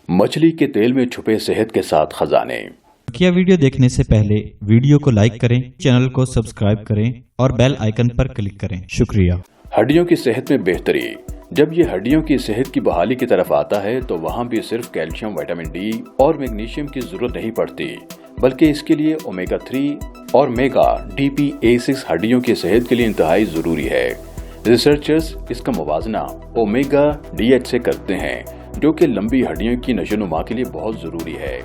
मछली के तेल में छुपे सेहत के साथ खजाने। वीडियो देखने से पहले वीडियो को लाइक करें, चैनल को सब्सक्राइब करें और बेल आइकन पर क्लिक करें। शुक्रिया। हड्डियों की सेहत में बेहतरी। जब ये हड्डियों की सेहत की बहाली की तरफ आता है तो वहाँ भी सिर्फ कैल्शियम, विटामिन डी और मैग्नीशियम की जरूरत नहीं पड़ती, बल्कि इसके लिए ओमेगा 3 और मेगा DPA6 हड्डियों की सेहत के लिए इंतहाई जरूरी है। रिसर्चर्स इसका मुवाजना ओमेगा DH से करते हैं, जो कि लंबी हड्डियों की नशोनुमा के लिए बहुत जरूरी है।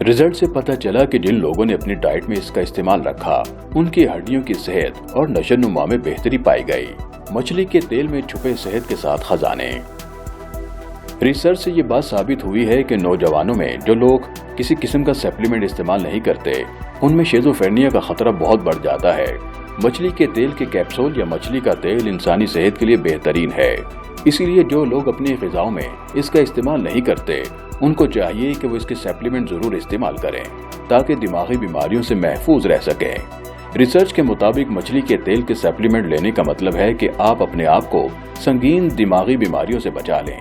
रिजल्ट से पता चला कि जिन लोगों ने अपनी डाइट में इसका इस्तेमाल रखा, उनकी हड्डियों की सेहत और नशोनुमा में बेहतरी पाई गई। मछली के तेल में छुपे सेहत के साथ खजाने। रिसर्च से ये बात साबित हुई है कि नौजवानों में जो लोग किसी किस्म का सप्लीमेंट इस्तेमाल नहीं करते, उनमें शिज़ोफ्रेनिया का खतरा बहुत बढ़ जाता है। मछली के तेल के कैप्सूल या मछली का तेल इंसानी सेहत के लिए बेहतरीन है, इसीलिए जो लोग अपनी ग़िज़ाओं में इसका इस्तेमाल नहीं करते, उनको चाहिए कि वो इसके सप्लीमेंट जरूर इस्तेमाल करें ताकि दिमागी बीमारियों से महफूज रह सकें। रिसर्च के मुताबिक मछली के तेल के सप्लीमेंट लेने का मतलब है कि आप अपने आप को संगीन दिमागी बीमारियों से बचा लें।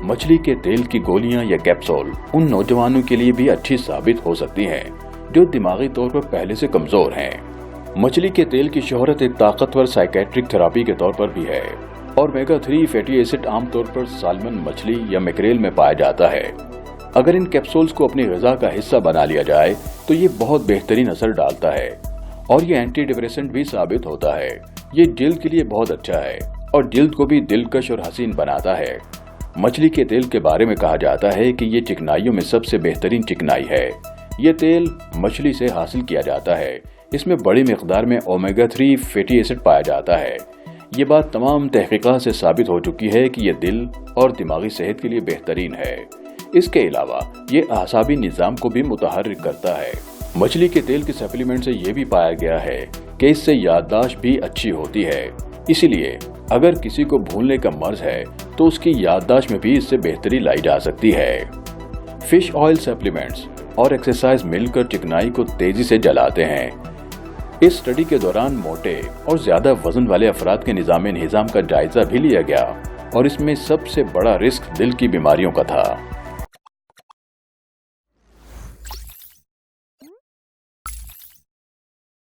मछली के तेल की गोलियां या कैप्सूल उन नौजवानों के लिए भी अच्छी साबित हो सकती हैं जो दिमागी तौर पर पहले से कमजोर हैं। मछली के तेल की शोहरत एक ताकतवर साइकेट्रिक थेरेपी के तौर पर भी है और ओमेगा 3 फैटी एसिड आमतौर पर साल्मन मछली या मैक्रेल में पाया जाता है। अगर इन कैप्सूल्स को अपनी ग़िज़ा का हिस्सा बना लिया जाए तो ये बहुत बेहतरीन असर डालता है और ये एंटी डिप्रेसेंट भी साबित होता है। ये जिल्द के लिए बहुत अच्छा है और जिल्द को भी दिलकश और हसीन बनाता है। मछली के तेल के बारे में कहा जाता है कि ये चिकनाइयों में सबसे बेहतरीन चिकनाई है। ये तेल मछली से हासिल किया जाता है। इसमें बड़ी मिकदार में ओमेगा 3 फैटी एसिड पाया जाता है। ये बात तमाम तहकीकात से साबित हो चुकी है कि ये दिल और दिमागी सेहत के लिए बेहतरीन है। इसके अलावा ये आसाबी निज़ाम को भी मुतहर्रिक करता है। मछली के तेल के सप्लीमेंट से ये भी पाया गया है कि इससे याददाश्त भी अच्छी होती है। इसीलिए अगर किसी को भूलने का मर्ज है तो उसकी याददाश्त में भी इससे बेहतरी लाई जा सकती है। फिश ऑयल सप्लीमेंट्स और एक्सरसाइज मिलकर चिकनाई को तेजी से जलाते हैं। इस स्टडी के दौरान मोटे और ज्यादा वजन वाले अफराद के निज़ाम का जायजा भी लिया गया और इसमें सबसे बड़ा रिस्क दिल की बीमारियों का था।